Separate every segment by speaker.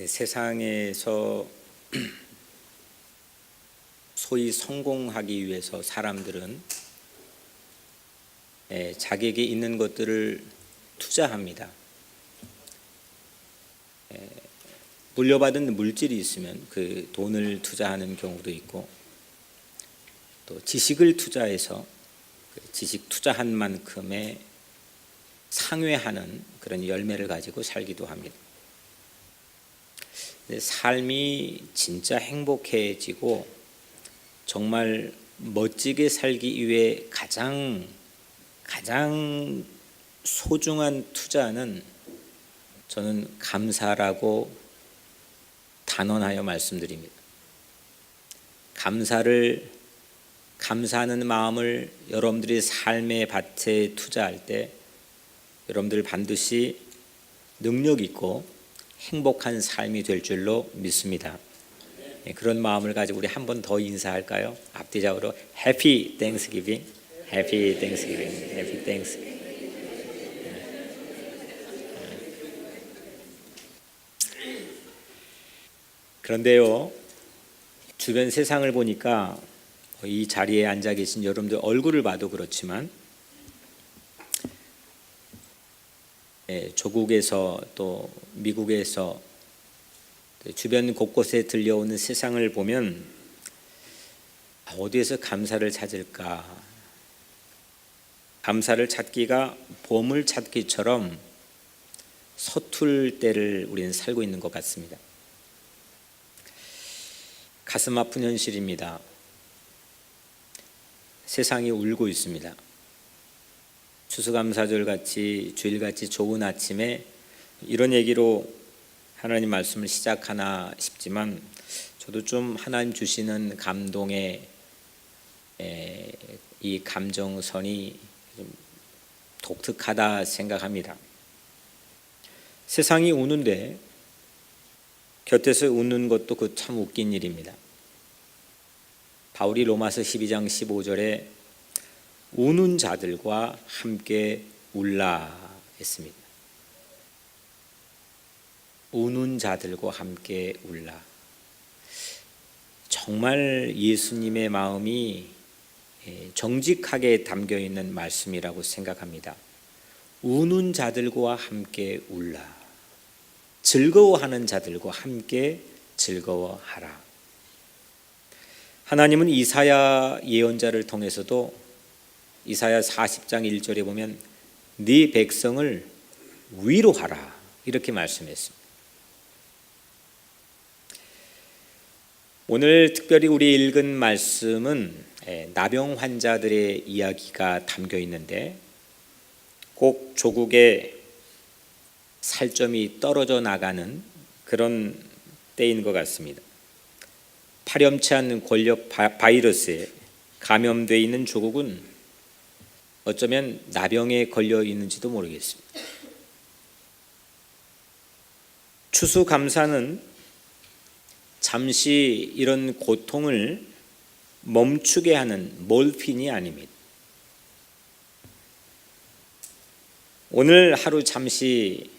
Speaker 1: 세상에서 소위 성공하기 위해서 사람들은 자기에게 있는 것들을 투자합니다. 물려받은 물질이 있으면 그 돈을 투자하는 경우도 있고, 또 지식을 투자해서 그 지식 투자한 만큼의 상회하는 그런 열매를 가지고 살기도 합니다. 삶이 진짜 행복해지고 정말 멋지게 살기 위해 가장 소중한 투자는 저는 감사라고 단언하여 말씀드립니다. 감사하는 마음을 여러분들이 삶의 밭에 투자할 때 여러분들 반드시 능력 있고 행복한 삶이 될 줄로 믿습니다. 그런 마음을 가지고 우리 한 번 더 인사할까요? 앞뒤적으로 Happy Thanksgiving, Happy Thanksgiving, Happy Thanksgiving. 그런데요, 주변 세상을 보니까 이 자리에 앉아 계신 여러분들 얼굴을 봐도 그렇지만 조국에서 또 미국에서 주변 곳곳에 들려오는 세상을 보면 어디에서 감사를 찾을까? 감사를 찾기가 보물 찾기처럼 서툴 때를 우리는 살고 있는 것 같습니다. 가슴 아픈 현실입니다. 세상이 울고 있습니다. 추수감사절 같이 주일같이 좋은 아침에 이런 얘기로 하나님 말씀을 시작하나 싶지만 저도 좀 하나님 주시는 감동의 이 감정선이 좀 독특하다 생각합니다. 세상이 우는데 곁에서 웃는 것도 그 참 웃긴 일입니다. 바울이 로마서 12장 15절에 우는 자들과 함께 울라 했습니다. 우는 자들과 함께 울라. 정말 예수님의 마음이 정직하게 담겨 있는 말씀이라고 생각합니다. 우는 자들과 함께 울라. 즐거워하는 자들과 함께 즐거워하라. 하나님은 이사야 예언자를 통해서도 이사야 40장 1절에 보면 네 백성을 위로하라 이렇게 말씀했습니다. 오늘 특별히 우리 읽은 말씀은 나병 환자들의 이야기가 담겨 있는데 꼭 조국의 살점이 떨어져 나가는 그런 때인 것 같습니다. 파렴치 않은 권력 바이러스에 감염되어 있는 조국은 어쩌면 나병에 걸려 있는지도 모르겠습니다. 추수감사는 잠시 이런 고통을 멈추게 하는 몰핀이 아닙니다. 오늘 하루 잠시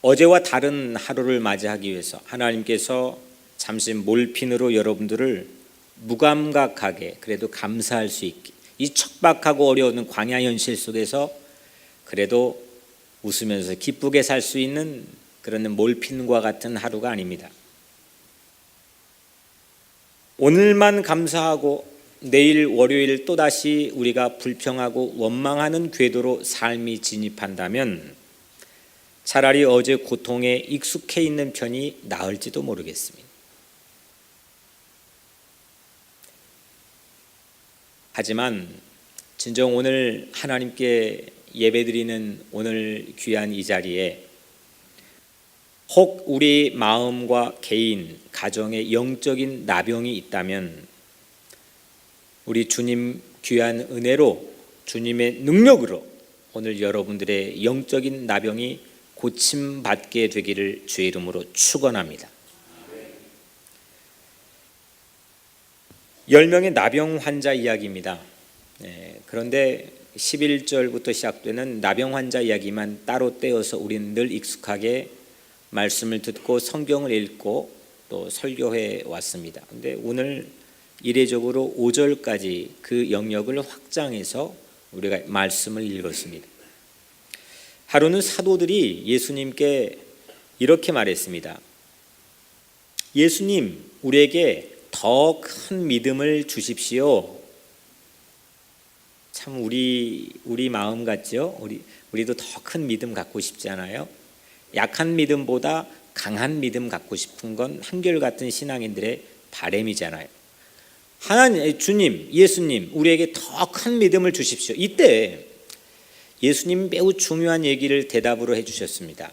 Speaker 1: 어제와 다른 하루를 맞이하기 위해서 하나님께서 잠시 몰핀으로 여러분들을 무감각하게 그래도 감사할 수 있게 이 척박하고 어려운 광야 현실 속에서 그래도 웃으면서 기쁘게 살 수 있는 그런 몰핀과 같은 하루가 아닙니다. 오늘만 감사하고 내일 월요일 또다시 우리가 불평하고 원망하는 궤도로 삶이 진입한다면 차라리 어제 고통에 익숙해 있는 편이 나을지도 모르겠습니다. 하지만 진정 오늘 하나님께 예배드리는 오늘 귀한 이 자리에 혹 우리 마음과 개인, 가정에 영적인 나병이 있다면 우리 주님 귀한 은혜로 주님의 능력으로 오늘 여러분들의 영적인 나병이 고침받게 되기를 주의 이름으로 축원합니다. 10명의 나병 환자 이야기입니다. 그런데 11절부터 시작되는 나병 환자 이야기만 따로 떼어서 우리는 늘 익숙하게 말씀을 듣고 성경을 읽고 또 설교해 왔습니다. 근데 오늘 이례적으로 5절까지 그 영역을 확장해서 우리가 말씀을 읽었습니다. 하루는 사도들이 예수님께 이렇게 말했습니다. 예수님, 우리에게 더 큰 믿음을 주십시오. 참 우리 마음 같죠? 우리도 더 큰 믿음 갖고 싶지 않아요? 약한 믿음보다 강한 믿음 갖고 싶은 건 한결같은 신앙인들의 바람이잖아요. 하나님, 주님, 예수님, 우리에게 더 큰 믿음을 주십시오. 이때 예수님 매우 중요한 얘기를 대답으로 해주셨습니다.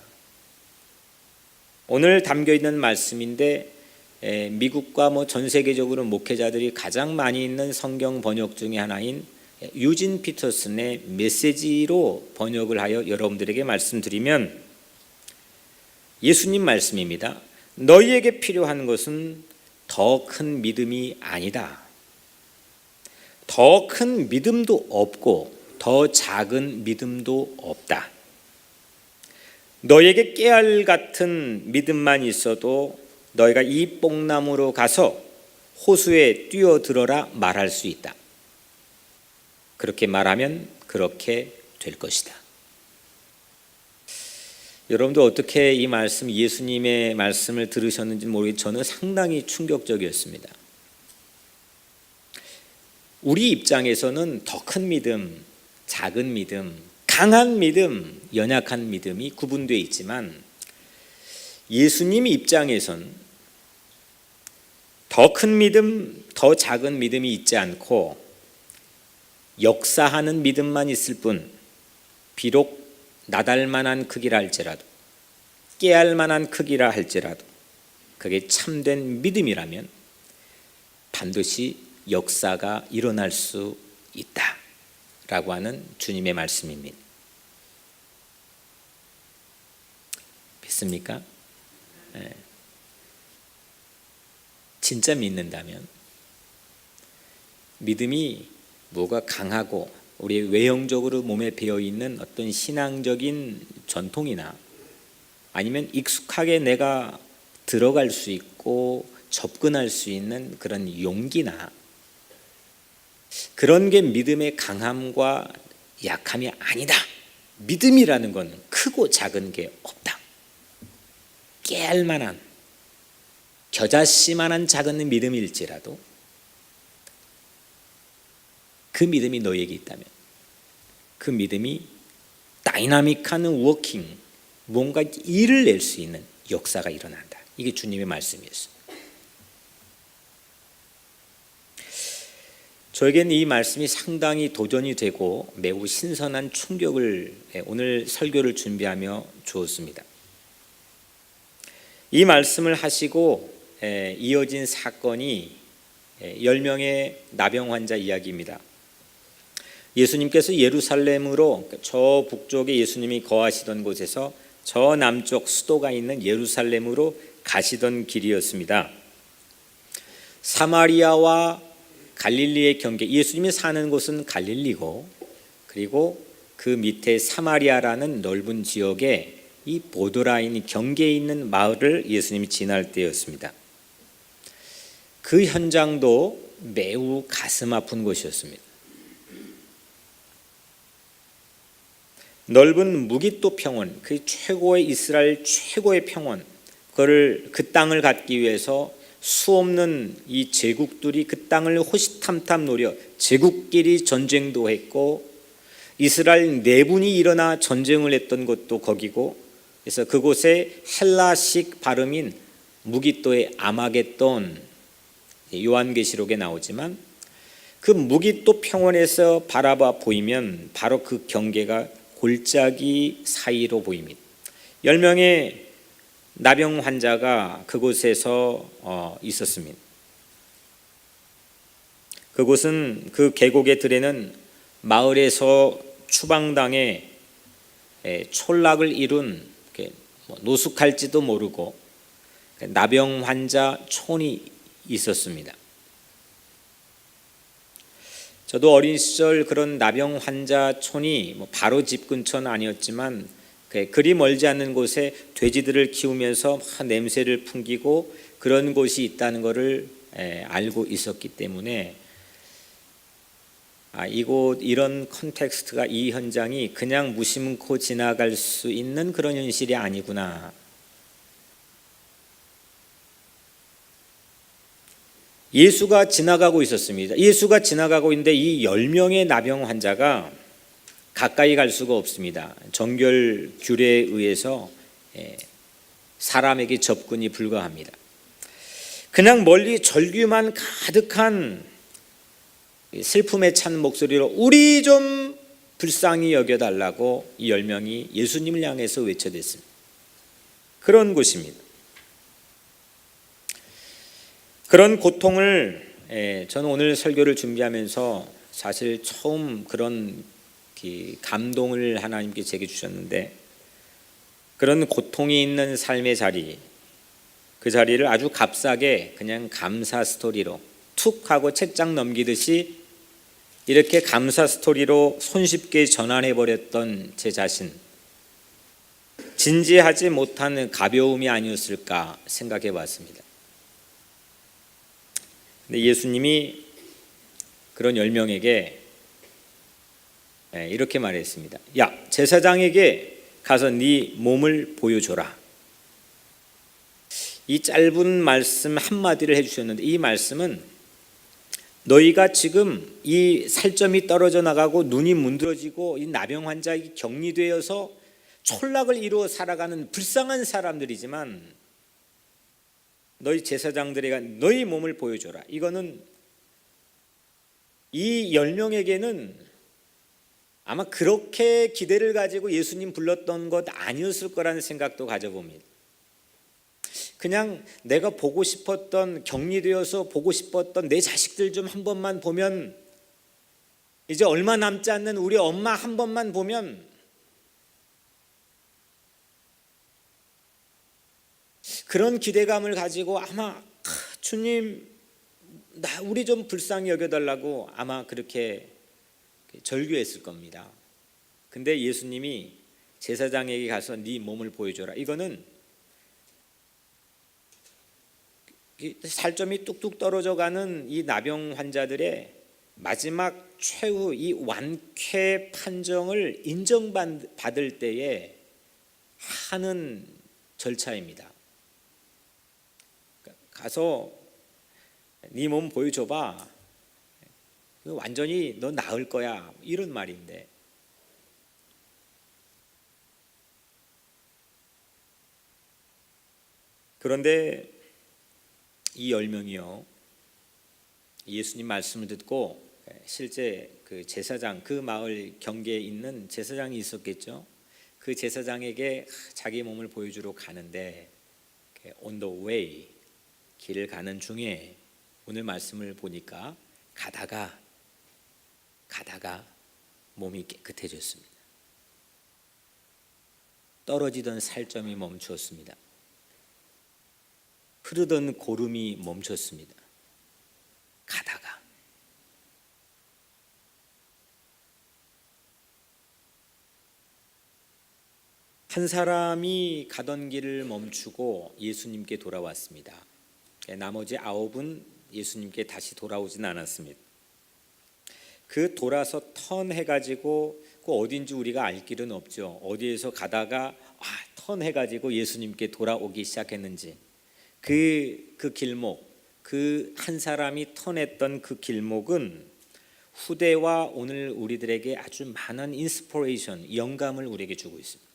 Speaker 1: 오늘 담겨 있는 말씀인데 미국과 전 세계적으로 목회자들이 가장 많이 있는 성경 번역 중에 하나인 유진 피터슨의 메시지로 번역을 하여 여러분들에게 말씀드리면 예수님 말씀입니다. 너희에게 필요한 것은 더 큰 믿음이 아니다. 더 큰 믿음도 없고 더 작은 믿음도 없다. 너희에게 깨알 같은 믿음만 있어도 너희가 이 뽕나무로 가서 호수에 뛰어들어라 말할 수 있다. 그렇게 말하면 그렇게 될 것이다. 여러분도 어떻게 이 말씀, 예수님의 말씀을 들으셨는지 모르겠지만 저는 상당히 충격적이었습니다. 우리 입장에서는 더 큰 믿음, 작은 믿음, 강한 믿음, 연약한 믿음이 구분되어 있지만 예수님 입장에선 더 큰 믿음, 더 작은 믿음이 있지 않고 역사하는 믿음만 있을 뿐 비록 나달만한 크기라 할지라도 깨알만한 크기라 할지라도 그게 참된 믿음이라면 반드시 역사가 일어날 수 있다라고 하는 주님의 말씀입니다. 믿습니까? 네. 진짜 믿는다면 믿음이 뭐가 강하고 우리 외형적으로 몸에 배어있는 어떤 신앙적인 전통이나 아니면 익숙하게 내가 들어갈 수 있고 접근할 수 있는 그런 용기나 그런 게 믿음의 강함과 약함이 아니다. 믿음이라는 건 크고 작은 게 없다. 깨알만한 겨자씨만한 작은 믿음일지라도 그 믿음이 너에게 있다면 그 믿음이 다이나믹한 워킹, 뭔가 일을 낼 수 있는 역사가 일어난다. 이게 주님의 말씀이었어요. 저에게는 이 말씀이 상당히 도전이 되고 매우 신선한 충격을 오늘 설교를 준비하며 주었습니다. 이 말씀을 하시고 이어진 사건이 10명의 나병 환자 이야기입니다. 예수님께서 예루살렘으로 저 북쪽에 예수님이 거하시던 곳에서 저 남쪽 수도가 있는 예루살렘으로 가시던 길이었습니다. 사마리아와 갈릴리의 경계, 예수님이 사는 곳은 갈릴리고 그리고 그 밑에 사마리아라는 넓은 지역에 이 보더라인 경계에 있는 마을을 예수님이 지날 때였습니다. 그 현장도 매우 가슴 아픈 곳이었습니다. 넓은 무기또 평원, 그 최고의 이스라엘 최고의 평원, 그 땅을 갖기 위해서 수없는 이 제국들이 그 땅을 호시탐탐 노려 제국끼리 전쟁도 했고 이스라엘 내분이 일어나 전쟁을 했던 곳도 거기고, 그래서 그곳에 헬라식 발음인 무기또의 아마겟돈, 요한계시록에 나오지만 그 무기또 평원에서 바라봐 보이면 바로 그 경계가 골짜기 사이로 보입니다. 10명의 나병 환자가 그곳에서 있었습니다. 그곳은 그 계곡의 들에는 마을에서 추방당해 촌락을 이룬 노숙할지도 모르고 나병 환자 촌이 있었습니다. 저도 어린 시절 그런 나병 환자 촌이 바로 집 근처는 아니었지만 그리 멀지 않는 곳에 돼지들을 키우면서 막 냄새를 풍기고 그런 곳이 있다는 것을 알고 있었기 때문에 이곳 이런 컨텍스트가 이 현장이 그냥 무심코 지나갈 수 있는 그런 현실이 아니구나. 예수가 지나가고 있었습니다. 예수가 지나가고 있는데 이 10명의 나병 환자가 가까이 갈 수가 없습니다. 정결 규례에 의해서 사람에게 접근이 불가합니다. 그냥 멀리 절규만 가득한 슬픔에 찬 목소리로 우리 좀 불쌍히 여겨달라고 이 10명이 예수님을 향해서 외쳐댔습니다. 그런 곳입니다. 그런 고통을 저는 오늘 설교를 준비하면서 사실 처음 그런 감동을 하나님께 제게 주셨는데, 그런 고통이 있는 삶의 자리, 그 자리를 아주 값싸게 그냥 감사 스토리로 툭 하고 책장 넘기듯이 이렇게 감사 스토리로 손쉽게 전환해버렸던 제 자신, 진지하지 못한 가벼움이 아니었을까 생각해 봤습니다. 근데 예수님이 그런 10명에게 이렇게 말했습니다. 야, 제사장에게 가서 네 몸을 보여줘라. 이 짧은 말씀 한마디를 해주셨는데, 이 말씀은 너희가 지금 이 살점이 떨어져 나가고 눈이 문드러지고 이 나병 환자가 격리되어서 촌락을 이루어 살아가는 불쌍한 사람들이지만, 너희 제사장들에게 너희 몸을 보여줘라. 이거는 이 10명에게는 아마 그렇게 기대를 가지고 예수님 불렀던 것 아니었을 거라는 생각도 가져봅니다. 그냥 내가 보고 싶었던, 격리되어서 보고 싶었던 내 자식들 좀 한 번만 보면, 이제 얼마 남지 않는 우리 엄마 한 번만 보면, 그런 기대감을 가지고 아마 주님 우리 좀 불쌍히 여겨달라고 아마 그렇게 절규했을 겁니다. 근데 예수님이 제사장에게 가서 네 몸을 보여줘라. 이거는 살점이 뚝뚝 떨어져가는 이 나병 환자들의 마지막 최후 이 완쾌 판정을 인정받을 때에 하는 절차입니다. 가서 네 몸 보여줘봐. 완전히 너 나을 거야. 이런 말인데, 그런데 이 10명이요, 예수님 말씀을 듣고 실제 그 제사장, 그 마을 경계에 있는 제사장이 있었겠죠. 그 제사장에게 자기 몸을 보여주러 가는데, on the way, 길을 가는 중에 오늘 말씀을 보니까 가다가 몸이 깨끗해졌습니다. 떨어지던 살점이 멈추었습니다. 흐르던 고름이 멈췄습니다. 가다가 한 사람이 가던 길을 멈추고 예수님께 돌아왔습니다. 나머지 9은 예수님께 다시 돌아오진 않았습니다. 그 돌아서 턴해가지고 그 어딘지 우리가 알 길은 없죠. 어디에서 가다가 턴해가지고 예수님께 돌아오기 시작했는지, 그 길목, 그 한 사람이 턴했던 그 길목은 후대와 오늘 우리들에게 아주 많은 인스피레이션, 영감을 우리에게 주고 있습니다.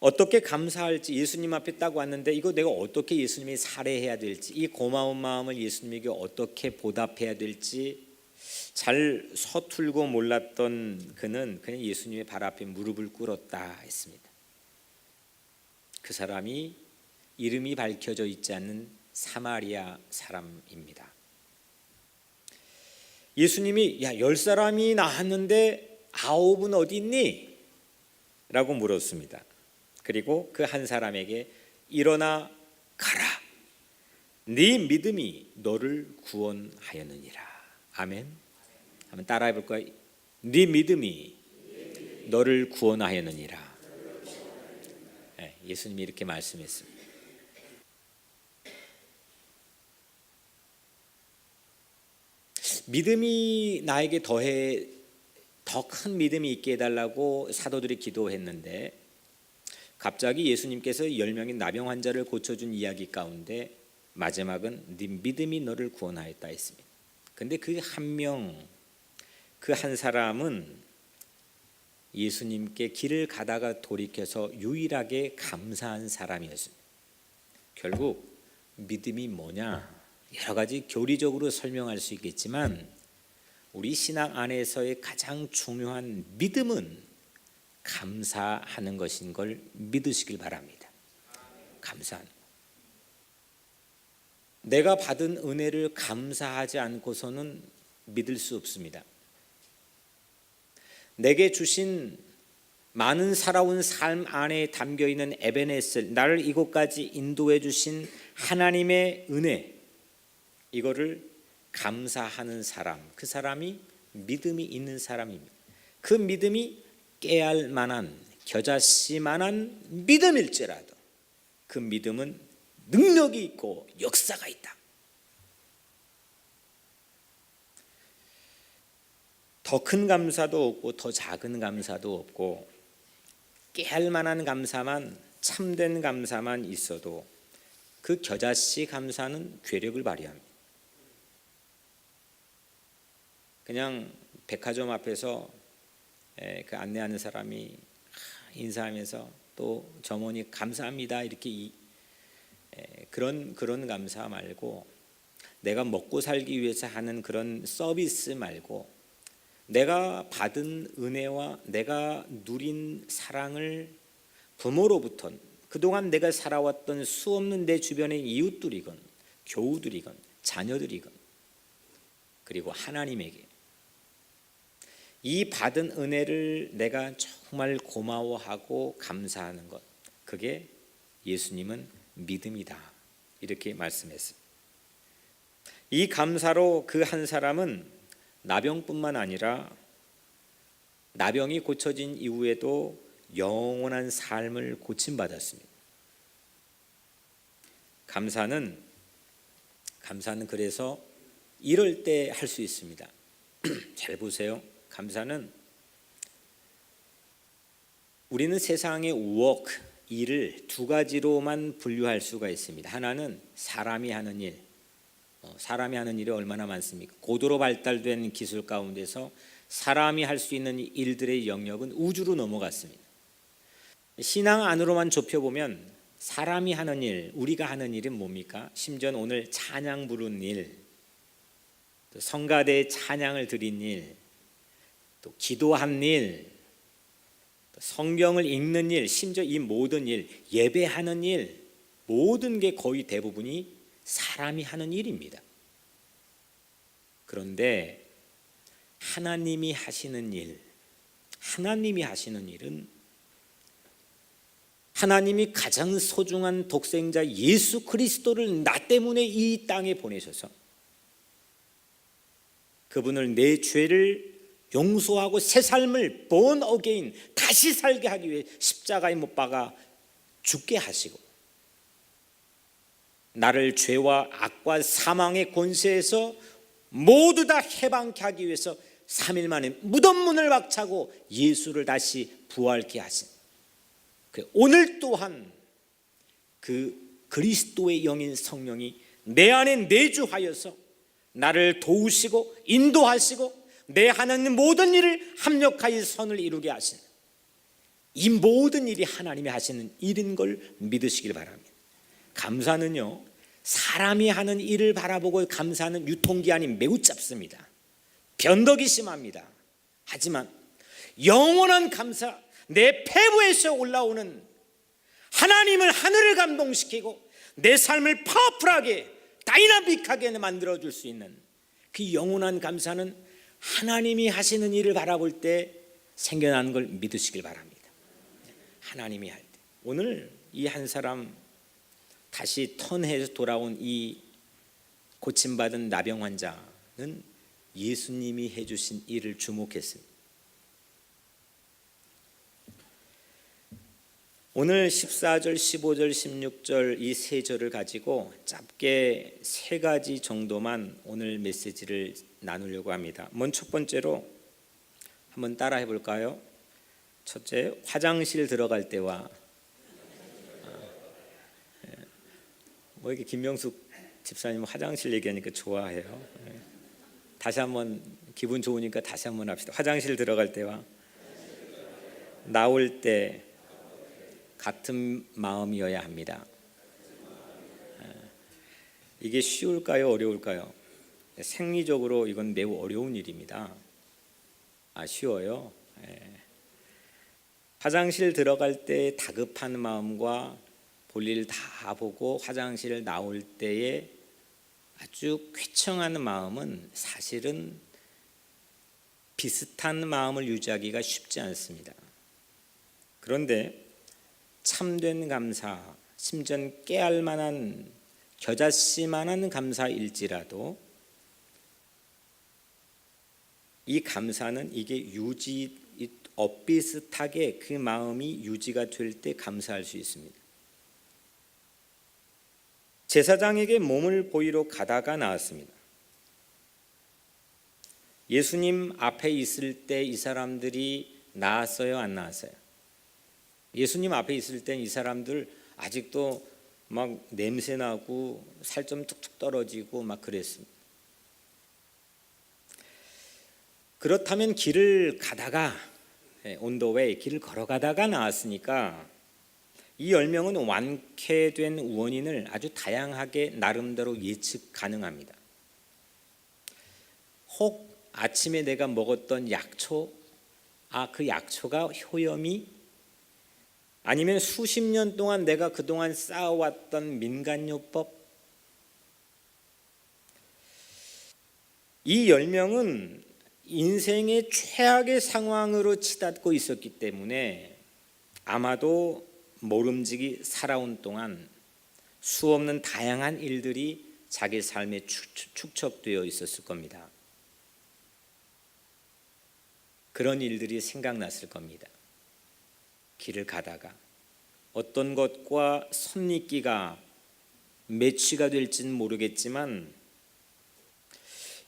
Speaker 1: 어떻게 감사할지, 예수님 앞에 딱 왔는데 이거 내가 어떻게 예수님이 살해해야 될지, 이 고마운 마음을 예수님에게 어떻게 보답해야 될지 잘 서툴고 몰랐던 그는 그냥 예수님의 발 앞에 무릎을 꿇었다 했습니다. 그 사람이 이름이 밝혀져 있지 않는 사마리아 사람입니다. 예수님이 10사람이 나왔는데 9은 어디 있니? 라고 물었습니다. 그리고 그 한 사람에게 일어나 가라. 네 믿음이 너를 구원하였느니라. 아멘. 한번 따라해 볼까요? 네 믿음이 너를 구원하였느니라. 예수님이 이렇게 말씀했습니다. 믿음이 나에게 더 큰 믿음이 있게 해달라고 사도들이 기도했는데 갑자기 예수님께서 10명의 나병 환자를 고쳐준 이야기 가운데 마지막은 네 믿음이 너를 구원하였다 했습니다. 근데 그 한 명, 그 한 사람은 예수님께 길을 가다가 돌이켜서 유일하게 감사한 사람이었습니다. 결국 믿음이 뭐냐? 여러 가지 교리적으로 설명할 수 있겠지만 우리 신앙 안에서의 가장 중요한 믿음은 감사하는 것인 걸 믿으시길 바랍니다. 감사하는 것. 내가 받은 은혜를 감사하지 않고서는 믿을 수 없습니다. 내게 주신 많은 살아온 삶 안에 담겨있는 에베네셀, 나를 이곳까지 인도해 주신 하나님의 은혜, 이거를 감사하는 사람, 그 사람이 믿음이 있는 사람입니다. 그 믿음이 깨알 만한, 겨자씨 만한 믿음일지라도 그 믿음은 능력이 있고 역사가 있다. 더 큰 감사도 없고 더 작은 감사도 없고 깨알 만한 감사만, 참된 감사만 있어도 그 겨자씨 감사는 괴력을 발휘합니다. 그냥 백화점 앞에서 그 안내하는 사람이 인사하면서 또 점원이 감사합니다 이렇게 그런 감사 말고, 내가 먹고 살기 위해서 하는 그런 서비스 말고, 내가 받은 은혜와 내가 누린 사랑을 부모로부터 그동안 내가 살아왔던 수없는 내 주변의 이웃들이건 교우들이건 자녀들이건 그리고 하나님에게 이 받은 은혜를 내가 정말 고마워하고 감사하는 것, 그게 예수님은 믿음이다 이렇게 말씀했습니다. 이 감사로 그 한 사람은 나병뿐만 아니라 나병이 고쳐진 이후에도 영원한 삶을 고침받았습니다. 감사는 그래서 이럴 때 할 수 있습니다. 잘 보세요. 감사는 우리는 세상의 work, 일을 두 가지로만 분류할 수가 있습니다. 하나는 사람이 하는 일, 사람이 하는 일이 얼마나 많습니까? 고도로 발달된 기술 가운데서 사람이 할 수 있는 일들의 영역은 우주로 넘어갔습니다. 신앙 안으로만 좁혀보면 사람이 하는 일, 우리가 하는 일은 뭡니까? 심지어 오늘 찬양 부른 일, 또 성가대에 찬양을 드린 일, 또 기도한 일, 또 성경을 읽는 일, 심지어 이 모든 일, 예배하는 일, 모든 게 거의 대부분이 사람이 하는 일입니다. 그런데 하나님이 하시는 일, 하나님이 하시는 일은 하나님이 가장 소중한 독생자 예수 그리스도를 나 때문에 이 땅에 보내셔서 그분을 내 죄를 용서하고 새 삶을 born again, 다시 살게 하기 위해 십자가에 못 박아 죽게 하시고 나를 죄와 악과 사망의 권세에서 모두 다 해방케 하기 위해서 3일 만에 무덤 문을 박차고 예수를 다시 부활케 하신, 오늘 또한 그 그리스도의 영인 성령이 내 안에 내주하여서 나를 도우시고 인도하시고 내 하는 모든 일을 합력하여 선을 이루게 하신, 이 모든 일이 하나님이 하시는 일인 걸 믿으시길 바랍니다. 감사는요, 사람이 하는 일을 바라보고 감사하는 유통기한이 매우 짧습니다. 변덕이 심합니다. 하지만 영원한 감사, 내 폐부에서 올라오는 하나님은 하늘을 감동시키고 내 삶을 파워풀하게 다이나믹하게 만들어줄 수 있는 그 영원한 감사는 하나님이 하시는 일을 바라볼 때 생겨나는 걸 믿으시길 바랍니다. 하나님이 할 때. 오늘 이 한 사람 다시 턴해서 돌아온 이 고침받은 나병 환자는 예수님이 해주신 일을 주목했습니다. 오늘 14절, 15절, 16절 이 세 절을 가지고 짧게 세 가지 정도만 오늘 메시지를 나누려고 합니다. 먼저 첫 번째로 한번 따라 해볼까요? 첫째, 화장실 들어갈 때와 뭐 이렇게 김명숙 집사님 화장실 얘기하니까 좋아해요. 다시 한번 기분 좋으니까 다시 한번 합시다. 화장실 들어갈 때와 나올 때 같은 마음이어야 합니다. 이게 쉬울까요? 어려울까요? 생리적으로 이건 매우 어려운 일입니다. 쉬워요? 화장실 들어갈 때 다급한 마음과 볼일 다 보고 화장실 나올 때의 아주 쾌청한 마음은 사실은 비슷한 마음을 유지하기가 쉽지 않습니다. 그런데 참된 감사, 심지어 깨알만한 겨자씨만한 감사일지라도 이 감사는 이게 엇비슷하게 그 마음이 유지가 될 때 감사할 수 있습니다. 제사장에게 몸을 보이러 가다가 나왔습니다. 예수님 앞에 있을 때 이 사람들이 나았어요, 안 나았어요? 예수님 앞에 있을 때 이 사람들 아직도 막 냄새 나고 살 좀 툭툭 떨어지고 막 그랬습니다. 그렇다면 길을 가다가 on the way 길을 걸어가다가 나왔으니까 이 10명은 완쾌된 원인을 아주 다양하게 나름대로 예측 가능합니다. 혹 아침에 내가 먹었던 약초, 그 약초가 효염이, 아니면 수십 년 동안 내가 그동안 쌓아왔던 민간요법, 이 10명은 인생의 최악의 상황으로 치닫고 있었기 때문에 아마도 모름지기 살아온 동안 수없는 다양한 일들이 자기 삶에 축적되어 있었을 겁니다. 그런 일들이 생각났을 겁니다. 길을 가다가 어떤 것과 선입기가 매치가 될지는 모르겠지만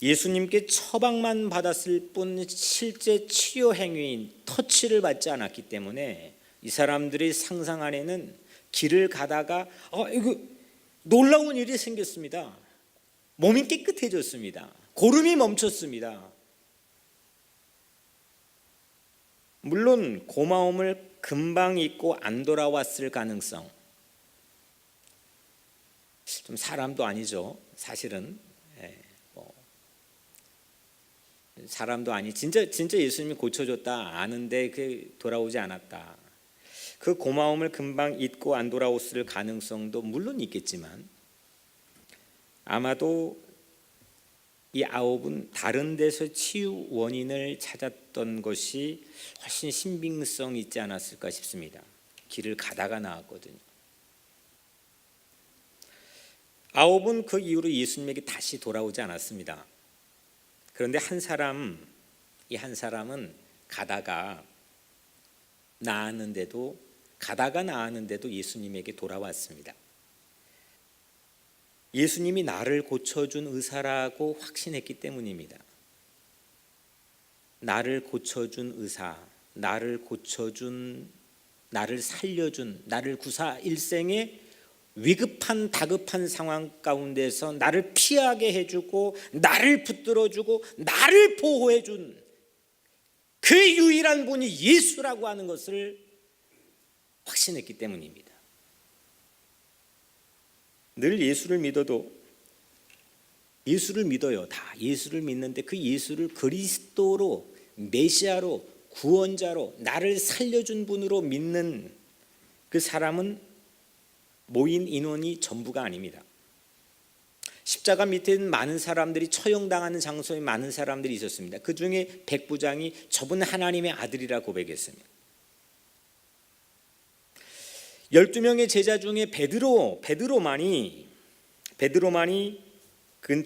Speaker 1: 예수님께 처방만 받았을 뿐 실제 치료 행위인 터치를 받지 않았기 때문에 이 사람들의 상상 안에는 길을 가다가 이거 놀라운 일이 생겼습니다. 몸이 깨끗해졌습니다. 고름이 멈췄습니다. 물론 고마움을 금방 잊고 안 돌아왔을 가능성, 좀 사람도 아니죠. 사실은 사람도 아니. 진짜 예수님이 고쳐줬다 아는데 그 돌아오지 않았다. 그 고마움을 금방 잊고 안 돌아왔을 가능성도 물론 있겠지만 아마도 이 9은 다른 데서 치유 원인을 찾았던 것이 훨씬 신빙성 있지 않았을까 싶습니다. 길을 가다가 나왔거든요. 9은 그 이후로 예수님에게 다시 돌아오지 않았습니다. 그런데 한 사람은 가다가 나았는데도 예수님에게 돌아왔습니다. 예수님이 나를 고쳐준 의사라고 확신했기 때문입니다. 나를 고쳐준 의사, 나를 살려준, 나를 구사, 일생의 위급한 다급한 상황 가운데서 나를 피하게 해주고 나를 붙들어주고 나를 보호해준 그 유일한 분이 예수라고 하는 것을 확신했기 때문입니다. 늘 예수를 믿어도 예수를 믿어요. 다 예수를 믿는데 그 예수를 그리스도로, 메시아로, 구원자로, 나를 살려준 분으로 믿는 그 사람은 모인 인원이 전부가 아닙니다. 십자가 밑에 많은 사람들이 처형당하는 장소에 많은 사람들이 있었습니다. 그 중에 백부장이 저분 하나님의 아들이라 고백했습니다. 12명의 제자 중에 베드로만이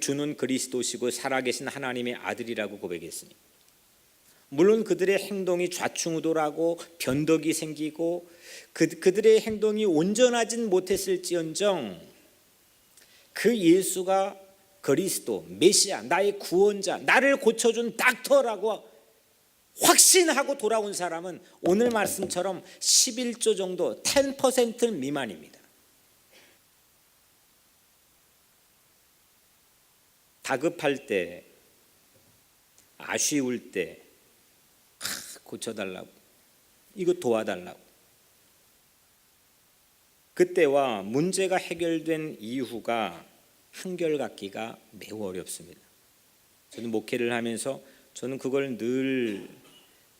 Speaker 1: 주는 그리스도시고 살아계신 하나님의 아들이라고 고백했습니다. 물론 그들의 행동이 좌충우돌하고 변덕이 생기고 그들의 행동이 온전하진 못했을지언정 그 예수가 그리스도, 메시아, 나의 구원자, 나를 고쳐준 닥터라고 확신하고 돌아온 사람은 오늘 말씀처럼 11조 정도 10% 미만입니다. 다급할 때, 아쉬울 때 고쳐달라고, 이거 도와달라고, 그때와 문제가 해결된 이후가 한결같기가 매우 어렵습니다. 저는 목회를 하면서 저는 그걸 늘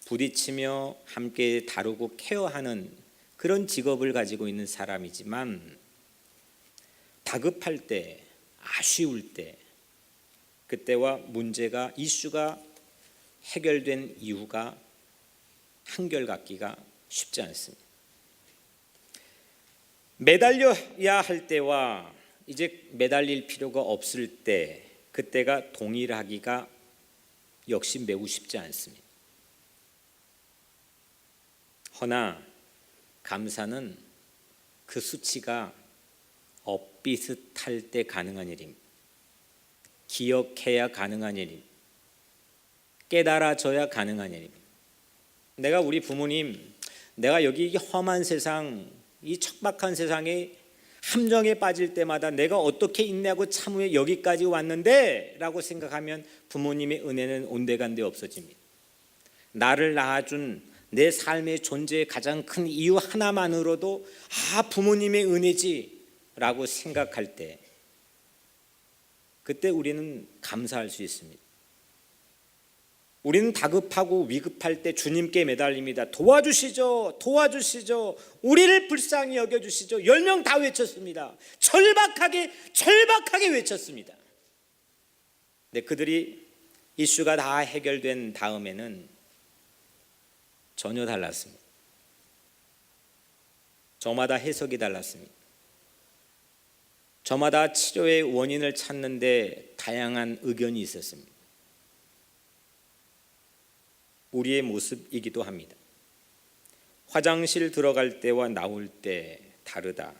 Speaker 1: 부딪히며 함께 다루고 케어하는 그런 직업을 가지고 있는 사람이지만 다급할 때, 아쉬울 때, 그때와 문제가 이슈가 해결된 이유가 한결같기가 쉽지 않습니다. 매달려야 할 때와 이제 매달릴 필요가 없을 때, 그때가 동일하기가 역시 매우 쉽지 않습니다. 허나 감사는 그 수치가 엇비슷할 때 가능한 일입니다. 기억해야 가능한 일입니다. 깨달아져야 가능한 일입니다. 내가 우리 부모님, 내가 여기 이 험한 세상, 이 척박한 세상에 함정에 빠질 때마다 내가 어떻게 인내하고 참으며 여기까지 왔는데 라고 생각하면 부모님의 은혜는 온데간데 없어집니다. 나를 낳아준 내 삶의 존재의 가장 큰 이유 하나만으로도 부모님의 은혜지 라고 생각할 때, 그때 우리는 감사할 수 있습니다. 우리는 다급하고 위급할 때 주님께 매달립니다. 도와주시죠, 도와주시죠, 우리를 불쌍히 여겨주시죠. 10명 다 외쳤습니다. 절박하게 외쳤습니다. 근데 그들이 이슈가 다 해결된 다음에는 전혀 달랐습니다. 저마다 해석이 달랐습니다. 저마다 치료의 원인을 찾는데 다양한 의견이 있었습니다. 우리의 모습이기도 합니다. 화장실 들어갈 때와 나올 때 다르다.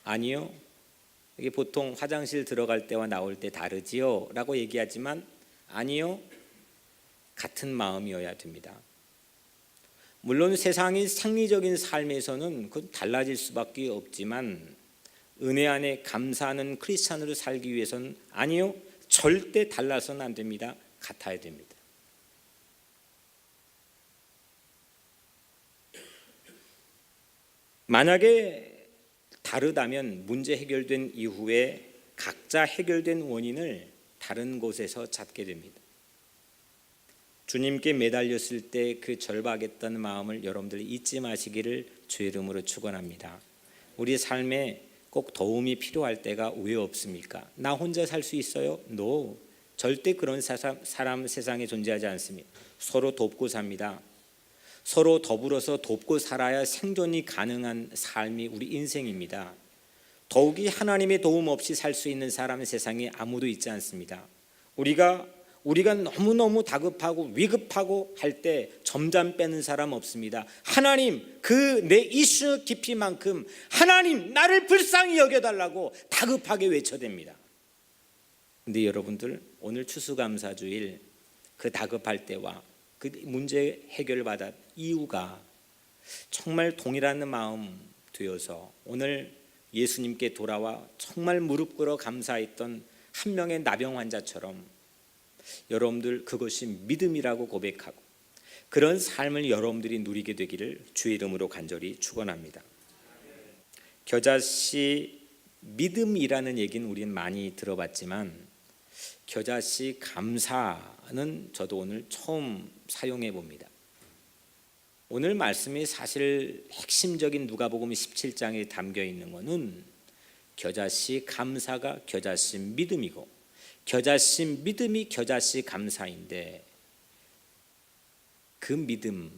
Speaker 1: 아니요, 이게 보통 화장실 들어갈 때와 나올 때 다르지요 라고 얘기하지만 아니요, 같은 마음이어야 됩니다. 물론 세상의 상리적인 삶에서는 그건 달라질 수밖에 없지만 은혜 안에 감사하는 크리스찬으로 살기 위해서는 아니요, 절대 달라서는 안 됩니다. 같아야 됩니다. 만약에 다르다면 문제 해결된 이후에 각자 해결된 원인을 다른 곳에서 찾게 됩니다. 주님께 매달렸을 때 그 절박했던 마음을 여러분들 잊지 마시기를 주의 이름으로 축원합니다. 우리 삶에 꼭 도움이 필요할 때가 왜 없습니까? 나 혼자 살 수 있어요? No. 절대 그런 사람 세상에 존재하지 않습니다. 서로 돕고 삽니다. 서로 더불어서 돕고 살아야 생존이 가능한 삶이 우리 인생입니다. 더욱이 하나님의 도움 없이 살 수 있는 사람은 세상에 아무도 있지 않습니다. 우리가 너무너무 다급하고 위급하고 할 때 점잠 빼는 사람 없습니다. 하나님, 그 내 이슈 깊이만큼 하나님 나를 불쌍히 여겨달라고 다급하게 외쳐댑니다. 근데 여러분들, 오늘 추수감사주일 그 다급할 때와 그 문제 해결받은 이유가 정말 동일한 마음 되어서 오늘 예수님께 돌아와 정말 무릎 꿇어 감사했던 한 명의 나병 환자처럼 여러분들 그것이 믿음이라고 고백하고 그런 삶을 여러분들이 누리게 되기를 주의 이름으로 간절히 축원합니다. 겨자씨 믿음이라는 얘기는 우리는 많이 들어봤지만 겨자씨 감사는 저도 오늘 처음 사용해 봅니다. 오늘 말씀이 사실 핵심적인 누가복음 17장에 담겨 있는 것은 겨자씨 감사가 겨자씨 믿음이고 겨자씨 믿음이 겨자씨 감사인데 그 믿음,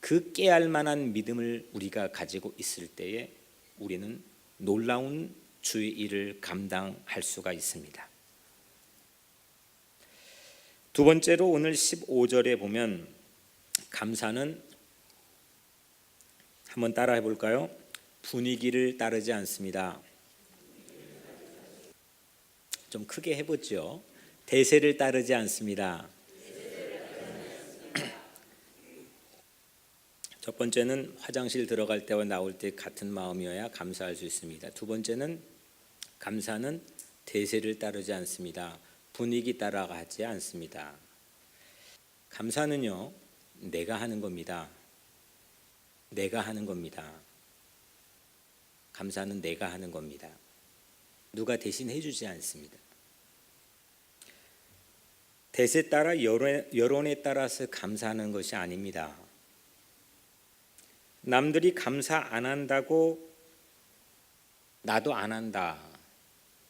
Speaker 1: 그 깨알 만한 믿음을 우리가 가지고 있을 때에 우리는 놀라운 주의 일을 감당할 수가 있습니다. 두 번째로 오늘 15절에 보면 감사는 한번 따라해 볼까요? 분위기를 따르지 않습니다. 좀 크게 해보죠. 대세를 따르지 않습니다. 첫 번째는 화장실 들어갈 때와 나올 때 같은 마음이어야 감사할 수 있습니다. 두 번째는 감사는 대세를 따르지 않습니다. 분위기 따라가지 않습니다. 감사는요, 내가 하는 겁니다. 내가 하는 겁니다. 감사는 내가 하는 겁니다. 누가 대신 해주지 않습니다. 대세 따라 여론에 따라서 감사하는 것이 아닙니다. 남들이 감사 안 한다고 나도 안 한다.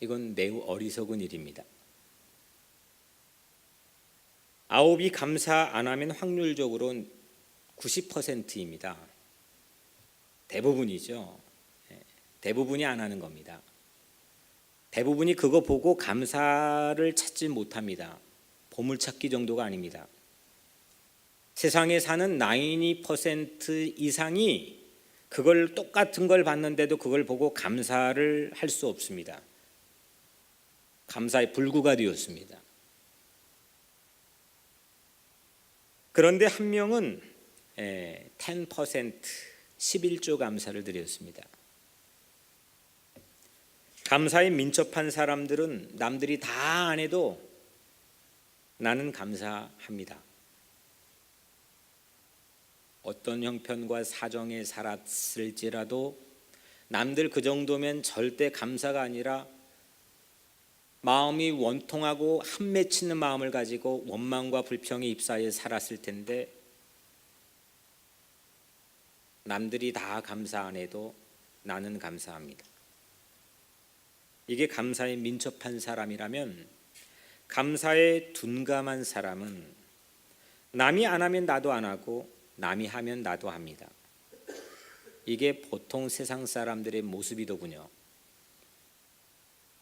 Speaker 1: 이건 매우 어리석은 일입니다. 아홉이 감사 안 하면 확률적으로 90%입니다. 대부분이죠. 대부분이 안 하는 겁니다. 대부분이 그거 보고 감사를 찾지 못합니다. 보물찾기 정도가 아닙니다. 세상에 사는 92% 이상이 그걸 똑같은 걸 봤는데도 그걸 보고 감사를 할 수 없습니다. 감사의 불구가 되었습니다. 그런데 한 명은 10% 11조 감사를 드렸습니다. 감사에 민첩한 사람들은 남들이 다 안 해도 나는 감사합니다. 어떤 형편과 사정에 살았을지라도 남들 그 정도면 절대 감사가 아니라 마음이 원통하고 한 맺히는 마음을 가지고 원망과 불평이 입사해 살았을 텐데 남들이 다 감사 안 해도 나는 감사합니다. 이게 감사에 민첩한 사람이라면, 감사에 둔감한 사람은 남이 안 하면 나도 안 하고 남이 하면 나도 합니다. 이게 보통 세상 사람들의 모습이더군요.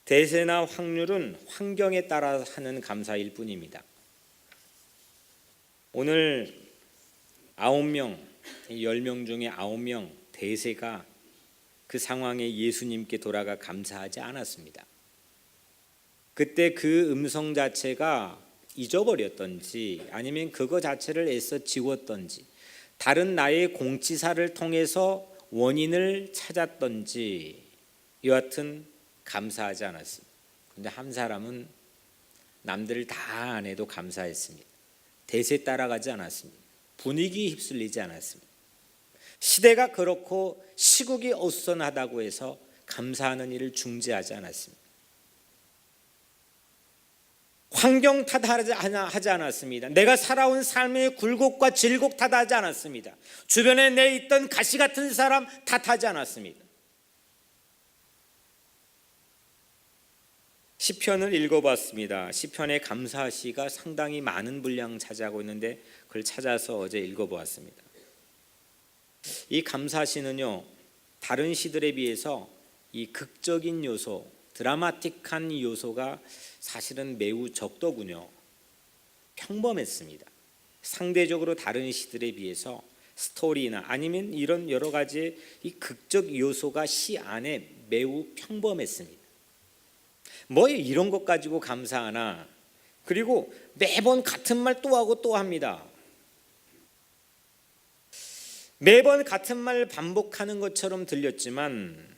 Speaker 1: 대세나 확률은 환경에 따라 하는 감사일 뿐입니다. 오늘 9명, 10명 중에 9명 대세가 그 상황에 예수님께 돌아가 감사하지 않았습니다. 그때 그 음성 자체가 잊어버렸던지 아니면 그거 자체를 애써 지웠던지 다른 나의 공치사를 통해서 원인을 찾았던지 여하튼 감사하지 않았습니다. 그런데 한 사람은 남들 다 안 해도 감사했습니다. 대세 따라가지 않았습니다. 분위기에 휩쓸리지 않았습니다. 시대가 그렇고 시국이 어수선하다고 해서 감사하는 일을 중지하지 않았습니다. 환경 탓하지 않았습니다. 내가 살아온 삶의 굴곡과 질곡 탓하지 않았습니다. 주변에 내 있던 가시 같은 사람 탓하지 않았습니다. 시편을 읽어봤습니다. 시편의 감사시가 상당히 많은 분량 차지하고 있는데 그걸 찾아서 어제 읽어보았습니다. 이 감사시는요, 다른 시들에 비해서 이 극적인 요소, 드라마틱한 요소가 사실은 매우 적더군요. 평범했습니다. 상대적으로 다른 시들에 비해서 스토리나 아니면 이런 여러 가지 이 극적 요소가 시 안에 매우 평범했습니다. 뭐 이런 것 가지고 감사하나. 그리고 매번 같은 말 또 하고 또 합니다. 매번 같은 말 반복하는 것처럼 들렸지만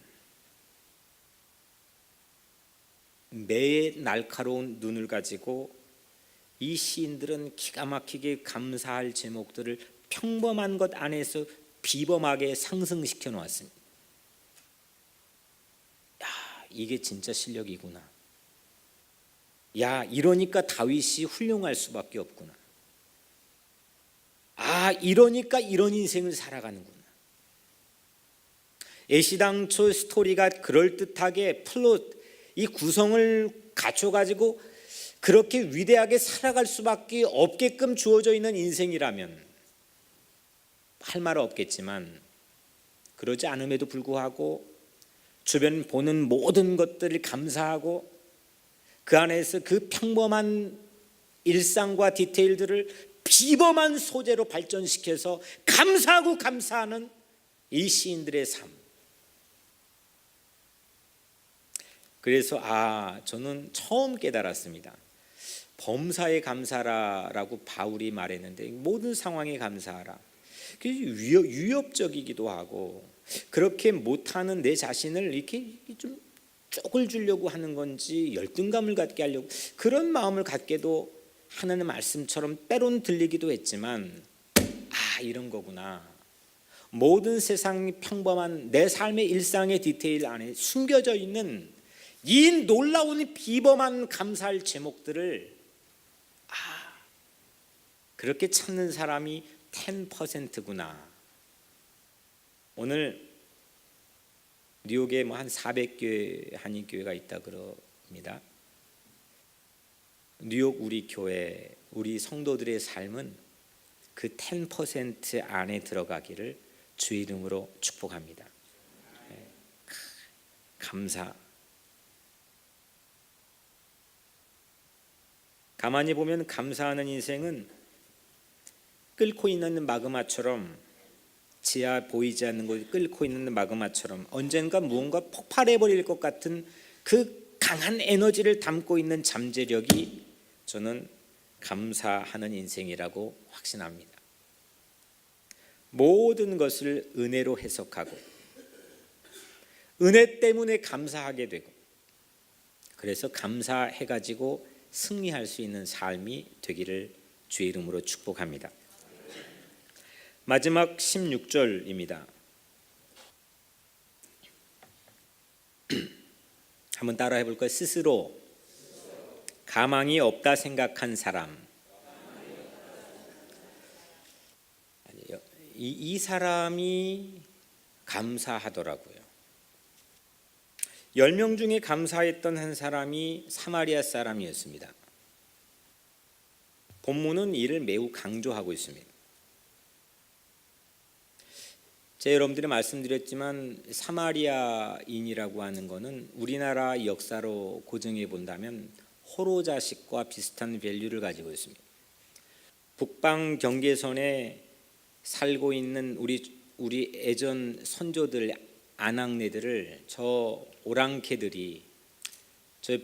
Speaker 1: 매의 날카로운 눈을 가지고 이 시인들은 기가 막히게 감사할 제목들을 평범한 것 안에서 비범하게 상승시켜 놓았습니다. 야, 이게 진짜 실력이구나. 야, 이러니까 다윗이 훌륭할 수밖에 없구나. 아, 이러니까 이런 인생을 살아가는구나. 애시당초 스토리가 그럴듯하게 플롯, 이 구성을 갖춰가지고 그렇게 위대하게 살아갈 수밖에 없게끔 주어져 있는 인생이라면 할 말 없겠지만 그러지 않음에도 불구하고 주변 보는 모든 것들을 감사하고 그 안에서 그 평범한 일상과 디테일들을 비범한 소재로 발전시켜서 감사하고 감사하는 이 시인들의 삶. 그래서 저는 처음 깨달았습니다. 범사에 감사라라고 바울이 말했는데 모든 상황에 감사하라. 위협적이기도 하고 그렇게 못하는 내 자신을 이렇게 좀 쪽을 주려고 하는 건지 열등감을 갖게 하려고 그런 마음을 갖게도 하는 말씀처럼 때론 들리기도 했지만 이런 거구나. 모든 세상이 평범한 내 삶의 일상의 디테일 안에 숨겨져 있는 이 놀라운 비범한 감사할 제목들을 그렇게 찾는 사람이 10%구나. 오늘 뉴욕에 한 400개 한인교회가 있다 그럽니다. 뉴욕 우리 교회, 우리 성도들의 삶은 그 10% 안에 들어가기를 주의 이름으로 축복합니다. 감사. 가만히 보면 감사하는 인생은 끓고 있는 마그마처럼 지하 보이지 않는 곳에 끓고 있는 마그마처럼 언젠가 무언가 폭발해버릴 것 같은 그 강한 에너지를 담고 있는 잠재력이 저는 감사하는 인생이라고 확신합니다. 모든 것을 은혜로 해석하고 은혜 때문에 감사하게 되고 그래서 감사해가지고 승리할 수 있는 삶이 되기를 주의 이름으로 축복합니다. 마지막 16절입니다. 한번 따라해 볼까요? 스스로 가망이 없다 생각한 사람. 이 사람이 감사하더라고요. 10명 중에 감사했던 한 사람이 사마리아 사람이었습니다. 본문은 이를 매우 강조하고 있습니다. 제가 여러분들이 말씀드렸지만 사마리아인이라고 하는 것은 우리나라 역사로 고정해 본다면 호로 자식과 비슷한 밸류를 가지고 있습니다. 북방 경계선에 살고 있는 우리 예전 선조들 아낙네들을 저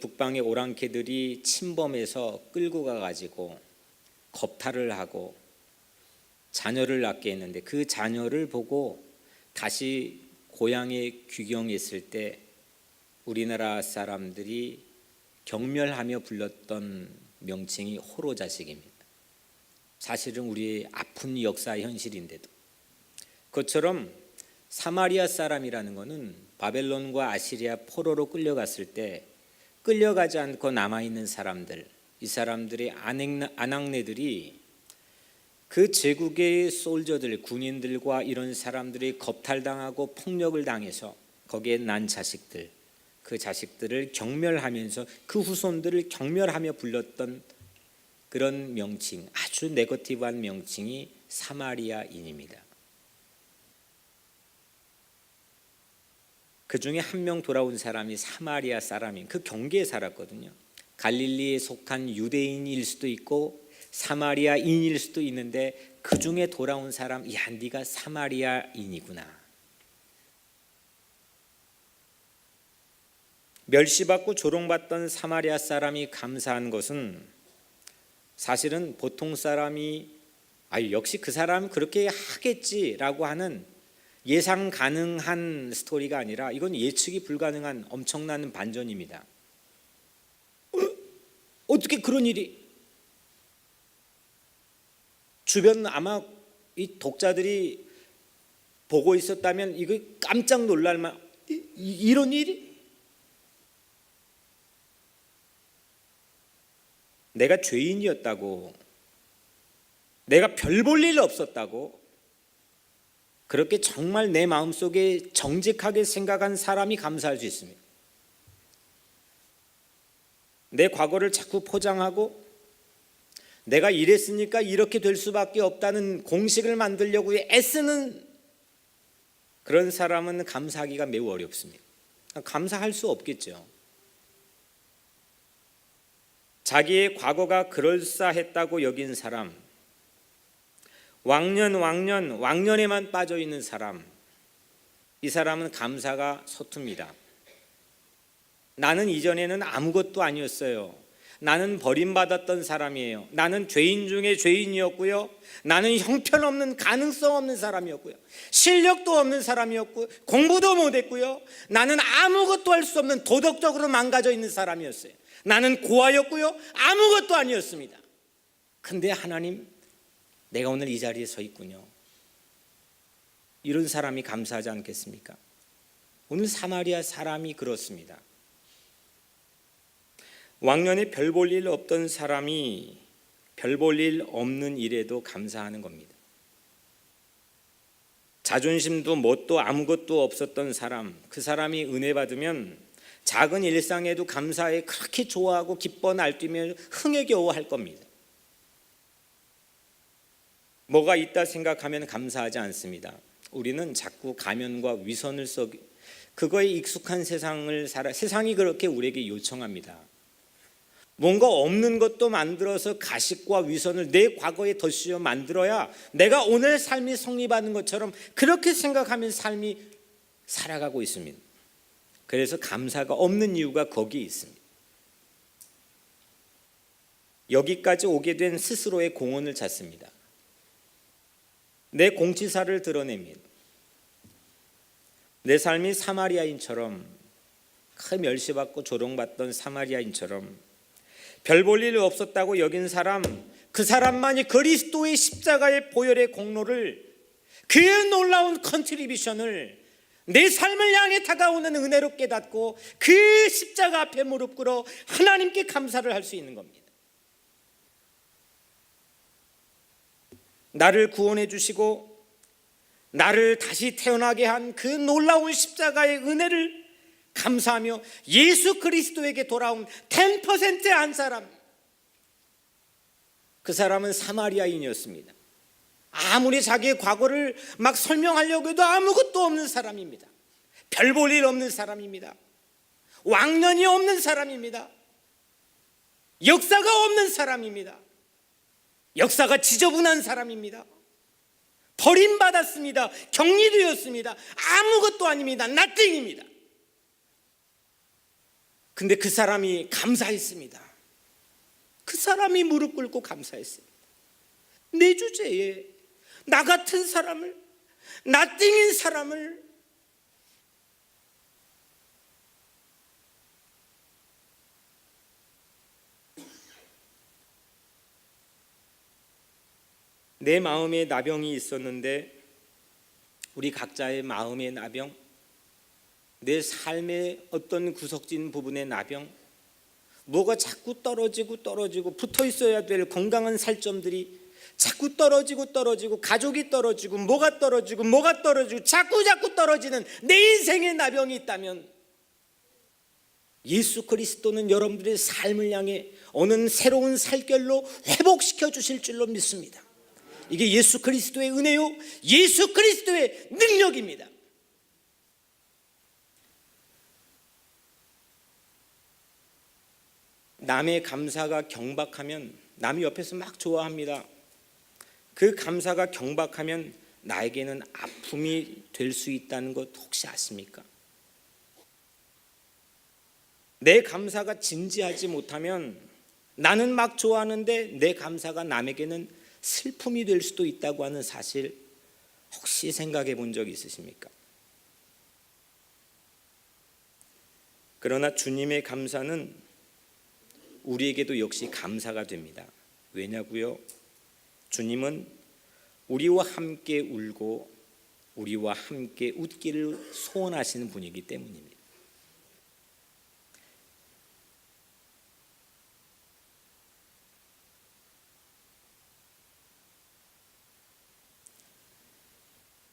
Speaker 1: 북방의 오랑캐들이 침범해서 끌고 가가지고 겁탈을 하고 자녀를 낳게 했는데 그 자녀를 보고 다시 고향에 귀경했을 때 우리나라 사람들이 경멸하며 불렀던 명칭이 호로 자식입니다. 사실은 우리의 아픈 역사 현실인데도 그것처럼 사마리아 사람이라는 것은 바벨론과 아시리아 포로로 끌려갔을 때 끌려가지 않고 남아있는 사람들, 이 사람들의 아낙네들이 그 제국의 솔저들, 군인들과 이런 사람들이 겁탈당하고 폭력을 당해서 거기에 난 자식들, 그 자식들을 경멸하면서 그 후손들을 경멸하며 불렀던 그런 명칭, 아주 네거티브한 명칭이 사마리아인입니다. 그 중에 한 명 돌아온 사람이 사마리아 사람인 그 경계에 살았거든요. 갈릴리에 속한 유대인일 수도 있고 사마리아인일 수도 있는데 그 중에 돌아온 사람, 네가 사마리아인이구나. 멸시받고 조롱받던 사마리아 사람이 감사한 것은 사실은 보통 사람이 역시 그 사람은 그렇게 하겠지라고 하는 예상 가능한 스토리가 아니라 이건 예측이 불가능한 엄청난 반전입니다. 어떻게 그런 일이? 주변 아마 이 독자들이 보고 있었다면 이거 깜짝 놀랄만 이런 일이? 내가 죄인이었다고, 내가 별 볼 일 없었다고, 그렇게 정말 내 마음속에 정직하게 생각한 사람이 감사할 수 있습니다. 내 과거를 자꾸 포장하고 내가 이랬으니까 이렇게 될 수밖에 없다는 공식을 만들려고 애쓰는 그런 사람은 감사하기가 매우 어렵습니다. 감사할 수 없겠죠. 자기의 과거가 그럴싸했다고 여긴 사람, 왕년에만 빠져 있는 사람, 이 사람은 감사가 서툽니다. 나는 이전에는 아무것도 아니었어요. 나는 버림받았던 사람이에요. 나는 죄인 중에 죄인이었고요. 나는 형편없는, 가능성 없는 사람이었고요. 실력도 없는 사람이었고 공부도 못했고요. 나는 아무것도 할 수 없는, 도덕적으로 망가져 있는 사람이었어요. 나는 고아였고요. 아무것도 아니었습니다. 근데 하나님, 내가 오늘 이 자리에 서 있군요. 이런 사람이 감사하지 않겠습니까? 오늘 사마리아 사람이 그렇습니다. 왕년에 별 볼 일 없던 사람이 별 볼 일 없는 일에도 감사하는 겁니다. 자존심도 뭣도 아무것도 없었던 사람, 그 사람이 은혜 받으면 작은 일상에도 감사해 그렇게 좋아하고 기뻐 날뛰며 흥에 겨워 할 겁니다. 뭐가 있다 생각하면 감사하지 않습니다. 우리는 자꾸 가면과 위선을 그거에 익숙한 세상을 세상이 그렇게 우리에게 요청합니다. 뭔가 없는 것도 만들어서 가식과 위선을 내 과거에 덧씌워 만들어야 내가 오늘 삶이 성립하는 것처럼 그렇게 생각하면 삶이 살아가고 있습니다. 그래서 감사가 없는 이유가 거기에 있습니다. 여기까지 오게 된 스스로의 공헌을 찾습니다. 내 공치사를 드러냅니다. 내 삶이 사마리아인처럼, 멸시받고 조롱받던 사마리아인처럼 별 볼 일 없었다고 여긴 사람, 그 사람만이 그리스도의 십자가의 보혈의 공로를, 그 놀라운 컨트리뷰션을 내 삶을 향해 다가오는 은혜로 깨닫고 그 십자가 앞에 무릎 꿇어 하나님께 감사를 할 수 있는 겁니다. 나를 구원해 주시고 나를 다시 태어나게 한 그 놀라운 십자가의 은혜를 감사하며 예수 그리스도에게 돌아온 10%의 한 사람, 그 사람은 사마리아인이었습니다. 아무리 자기의 과거를 막 설명하려고 해도 아무것도 없는 사람입니다. 별 볼 일 없는 사람입니다. 왕년이 없는 사람입니다. 역사가 없는 사람입니다. 역사가 지저분한 사람입니다. 버림받았습니다. 격리되었습니다. 아무것도 아닙니다. nothing입니다. 근데 그 사람이 감사했습니다. 그 사람이 무릎 꿇고 감사했습니다. 내 주제에 나 같은 사람을, nothing인 사람을 내 마음에 나병이 있었는데, 우리 각자의 마음의 나병, 내 삶의 어떤 구석진 부분의 나병, 뭐가 자꾸 떨어지고 붙어 있어야 될 건강한 살점들이 자꾸 떨어지고 가족이 떨어지고 뭐가 떨어지고 자꾸 떨어지는 내 인생의 나병이 있다면, 예수 그리스도는 여러분들의 삶을 향해 오는 새로운 살결로 회복시켜 주실 줄로 믿습니다. 이게 예수 그리스도의 은혜요, 예수 그리스도의 능력입니다. 남의 감사가 경박하면, 남이 옆에서 막 좋아합니다. 그 감사가 경박하면 나에게는 아픔이 될 수 있다는 것 혹시 아십니까? 내 감사가 진지하지 못하면 나는 막 좋아하는데 내 감사가 남에게는 슬픔이 될 수도 있다고 하는 사실 혹시 생각해 본 적 있으십니까? 그러나 주님의 감사는 우리에게도 역시 감사가 됩니다. 왜냐고요? 주님은 우리와 함께 울고 우리와 함께 웃기를 소원하시는 분이기 때문입니다.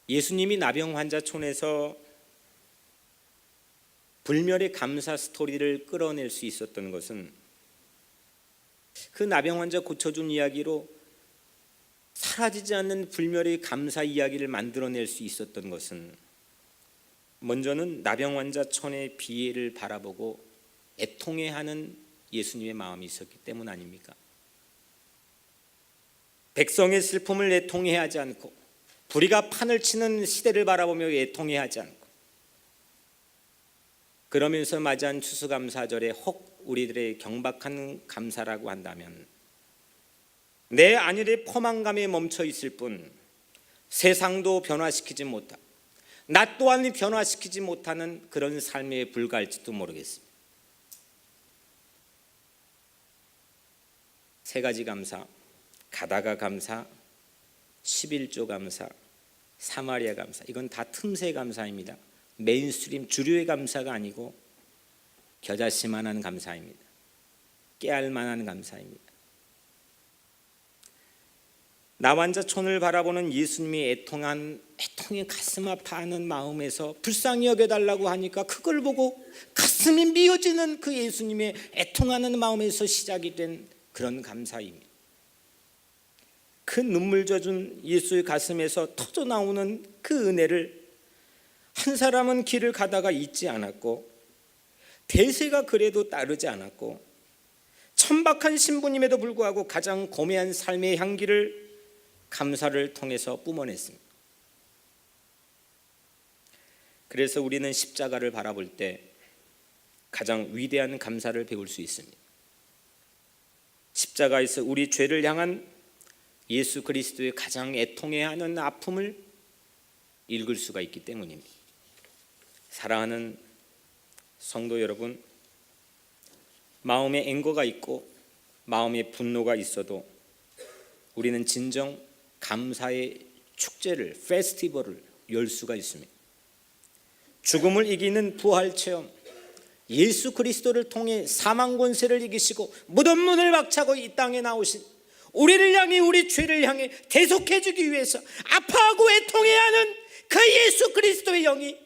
Speaker 1: 예수님이 나병 환자촌에서 불멸의 감사 스토리를 끌어낼 수 있었던 것은, 그 나병 환자 고쳐준 이야기로 사라지지 않는 불멸의 감사 이야기를 만들어낼 수 있었던 것은, 먼저는 나병 환자촌의 비애를 바라보고 애통해하는 예수님의 마음이 있었기 때문 아닙니까? 백성의 슬픔을 애통해하지 않고 불의가 판을 치는 시대를 바라보며 애통해하지 않고 그러면서 맞이한 추수감사절에 혹 우리들의 경박한 감사라고 한다면 내 안일의 포만감에 멈춰 있을 뿐 세상도 변화시키지 못하고 나 또한 변화시키지 못하는 그런 삶에 불과할지도 모르겠습니다. 세 가지 감사, 가다가 감사, 11조 감사, 사마리아 감사, 이건 다 틈새 감사입니다. 메인스트림 주류의 감사가 아니고 겨자씨만한 감사입니다. 깨알만한 감사입니다. 나완자촌을 바라보는 예수님이 애통에 가슴 아파하는 마음에서 불쌍히 여겨달라고 하니까 그걸 보고 가슴이 미어지는 그 예수님의 애통하는 마음에서 시작이 된 그런 감사입니다. 그 눈물 젖은 예수의 가슴에서 터져 나오는 그 은혜를 한 사람은 길을 가다가 잊지 않았고 대세가 그래도 따르지 않았고 천박한 신부님에도 불구하고 가장 고매한 삶의 향기를 감사를 통해서 뿜어냈습니다. 그래서 우리는 십자가를 바라볼 때 가장 위대한 감사를 배울 수 있습니다. 십자가에서 우리 죄를 향한 예수 그리스도의 가장 애통해하는 아픔을 읽을 수가 있기 때문입니다. 사랑하는 성도 여러분, 마음에 앵거가 있고 마음에 분노가 있어도 우리는 진정 감사의 축제를, 페스티벌을 열 수가 있습니다. 죽음을 이기는 부활 체험, 예수 그리스도를 통해 사망 권세를 이기시고 무덤 문을 박차고 이 땅에 나오신 우리를 향해, 우리 죄를 향해 대속해 주기 위해서 아파하고 애통해야 하는 그 예수 그리스도의 영이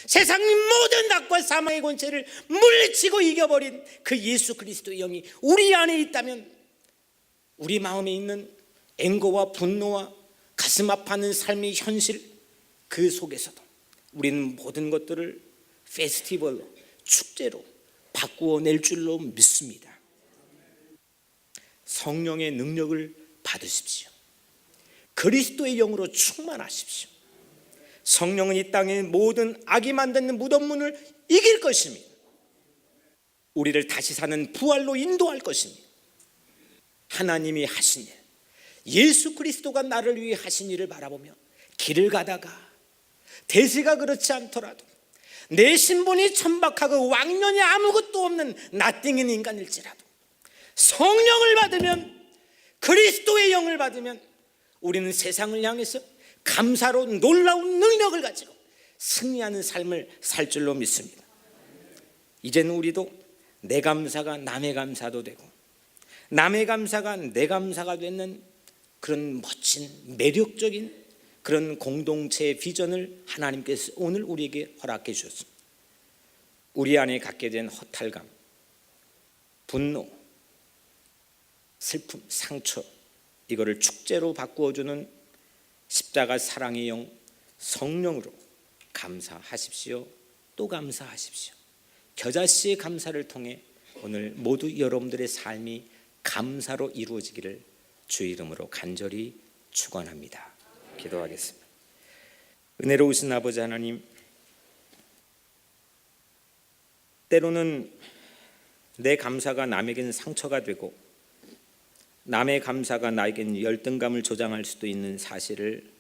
Speaker 1: 세상 모든 낙과 사망의 권세를 물리치고 이겨버린 그 예수 그리스도의 영이 우리 안에 있다면 우리 마음에 있는 앵거와 분노와 가슴 아파하는 삶의 현실, 그 속에서도 우리는 모든 것들을 페스티벌로, 축제로 바꾸어 낼 줄로 믿습니다. 성령의 능력을 받으십시오. 그리스도의 영으로 충만하십시오. 성령은 이 땅의 모든 악이 만드는 무덤문을 이길 것입니다. 우리를 다시 사는 부활로 인도할 것입니다. 하나님이 하신 일, 예수 그리스도가 나를 위해 하신 일을 바라보며 길을 가다가 대세가 그렇지 않더라도 내 신분이 천박하고 왕년이 아무것도 없는 나띵인 인간일지라도 성령을 받으면, 그리스도의 영을 받으면 우리는 세상을 향해서 감사로 놀라운 능력을 가지고 승리하는 삶을 살 줄로 믿습니다. 이제는 우리도 내 감사가 남의 감사도 되고 남의 감사가 내 감사가 되는 그런 멋진 매력적인 그런 공동체의 비전을 하나님께서 오늘 우리에게 허락해 주셨습니다. 우리 안에 갖게 된 허탈감, 분노, 슬픔, 상처, 이거를 축제로 바꾸어주는 십자가 사랑의 영 성령으로 감사하십시오. 또 감사하십시오. 겨자씨의 감사를 통해 오늘 모두 여러분들의 삶이 감사로 이루어지기를 주의 이름으로 간절히 축원합니다. 기도하겠습니다. 은혜로우신 아버지 하나님, 때로는 내 감사가 남에겐 상처가 되고 남의 감사가 나에겐 열등감을 조장할 수도 있는 사실을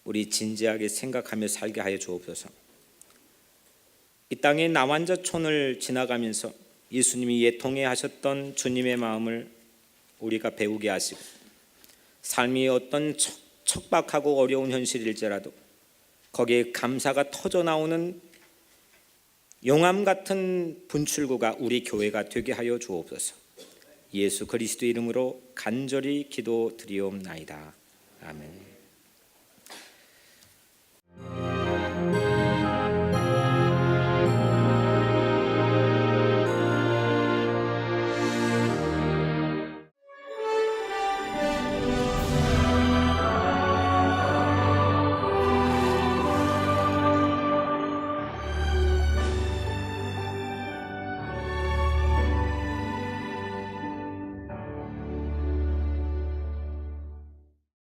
Speaker 1: 우리 진지하게 생각하며 살게 하여 주옵소서. 이 땅의 나완자촌을 지나가면서 예수님이 애통해 하셨던 주님의 마음을 우리가 배우게 하시고 삶이 어떤 척박하고 어려운 현실일지라도 거기에 감사가 터져 나오는 용암 같은 분출구가 우리 교회가 되게 하여 주옵소서. 예수 그리스도 이름으로 간절히 기도드리옵나이다. 아멘.